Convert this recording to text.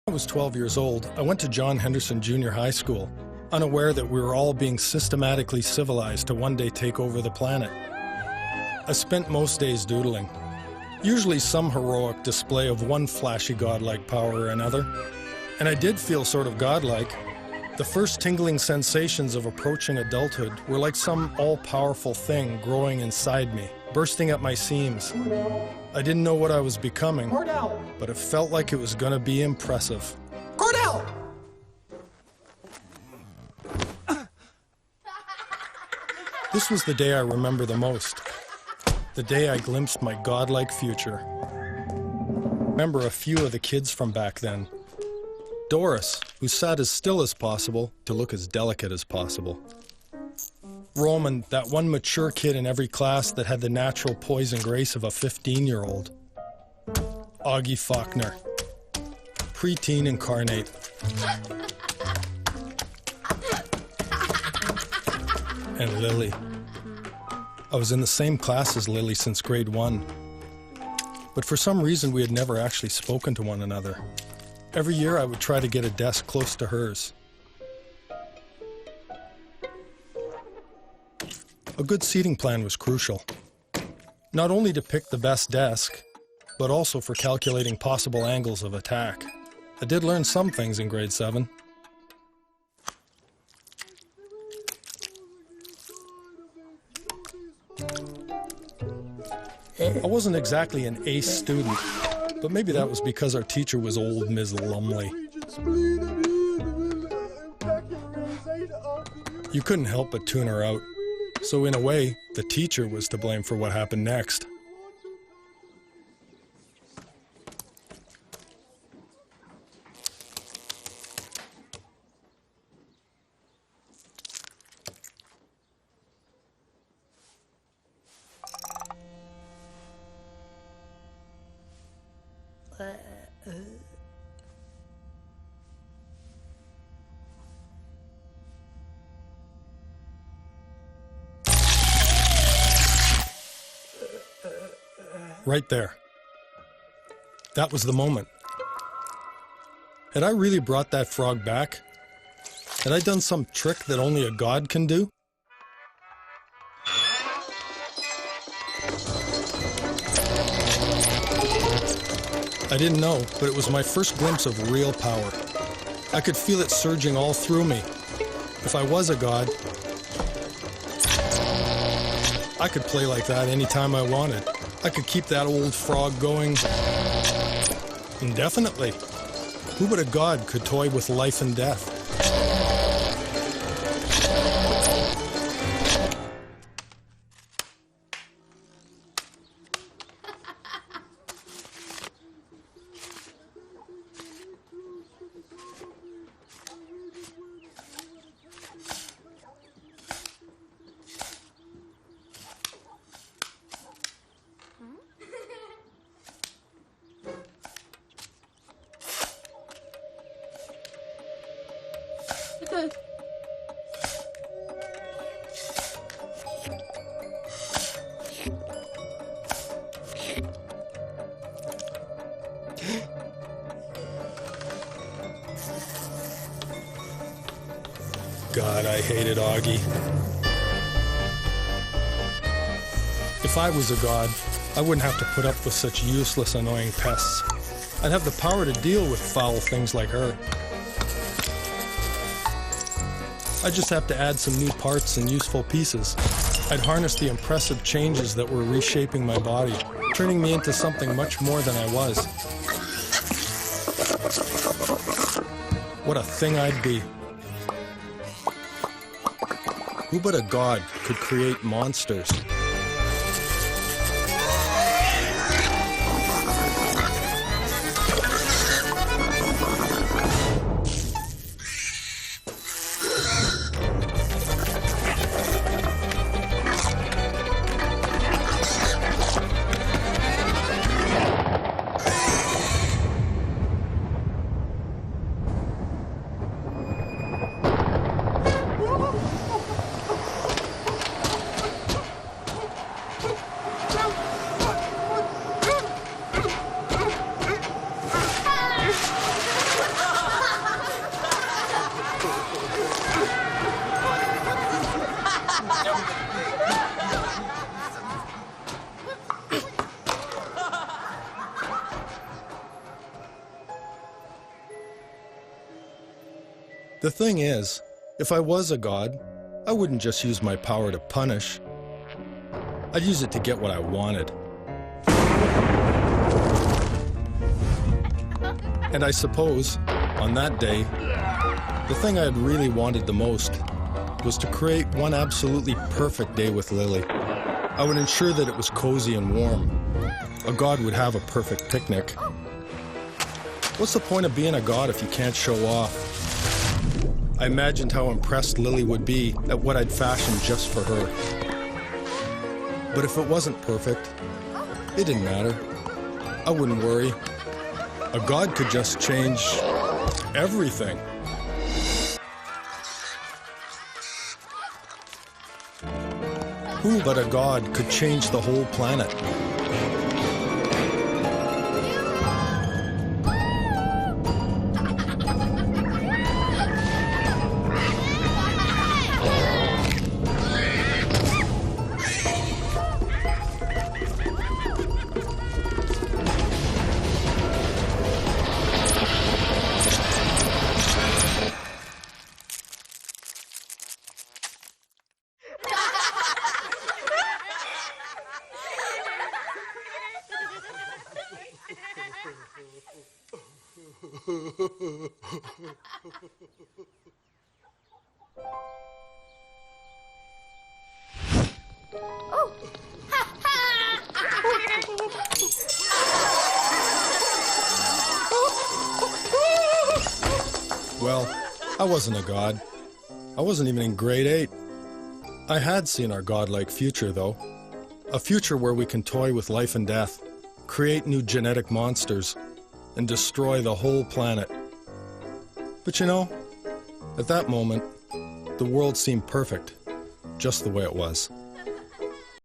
I was 12 years old, I went to John Henderson Junior High School, unaware that we were all being systematically civilized to one day take over the planet. I spent most days doodling, usually some heroic display of one flashy godlike power or another, and I did feel sort of godlike. The first tingling sensations of approaching adulthood were like some all-powerful thing growing inside me, bursting at my seams. I didn't know what I was becoming, but it felt like it was going to be impressive. Cordell! This was the day I remember the most. The day I glimpsed my godlike future. Remember a few of the kids from back then. Doris, who sat as still as possible to look as delicate as possible. Roman, that one mature kid in every class that had the natural poise and grace of a 15-year-old. Augie Faulkner, preteen incarnate. And Lily. I was in the same class as Lily since grade 1. But for some reason we had never actually spoken to one another. Every year I would try to get a desk close to hers. A good seating plan was crucial. Not only to pick the best desk, but also for calculating possible angles of attack. I did learn some things in grade 7. I wasn't exactly an ace student, but maybe that was because our teacher was old Ms. Lumley. You couldn't help but tune her out. So in a way, the teacher was to blame for what happened next. Right there. That was the moment. Had I really brought that frog back? Had I done some trick that only a god can do? I didn't know, but it was my first glimpse of real power. I could feel it surging all through me. If I was a god, I could play like that anytime I wanted. I could keep that old frog going indefinitely. Who but a god could toy with life and death? God, I hated Augie. If I was a god, I wouldn't have to put up with such useless, annoying pests. I'd have the power to deal with foul things like her. I'd just have to add some new parts and useful pieces. I'd harness the impressive changes that were reshaping my body, turning me into something much more than I was. What a thing I'd be. Who but a god could create monsters? The thing is, if I was a god, I wouldn't just use my power to punish. I'd use it to get what I wanted. And I suppose, on that day, the thing I had really wanted the most was to create one absolutely perfect day with Lily. I would ensure that it was cozy and warm. A god would have a perfect picnic. What's the point of being a god if you can't show off? I imagined how impressed Lily would be at what I'd fashioned just for her. But if it wasn't perfect, it didn't matter. I wouldn't worry. A god could just change everything. Who but a god could change the whole planet? Well, I wasn't a god. I wasn't even in grade 8. I had seen our godlike future, though. A future where we can toy with life and death, create new genetic monsters, and destroy the whole planet. But you know, at that moment, the world seemed perfect, just the way it was.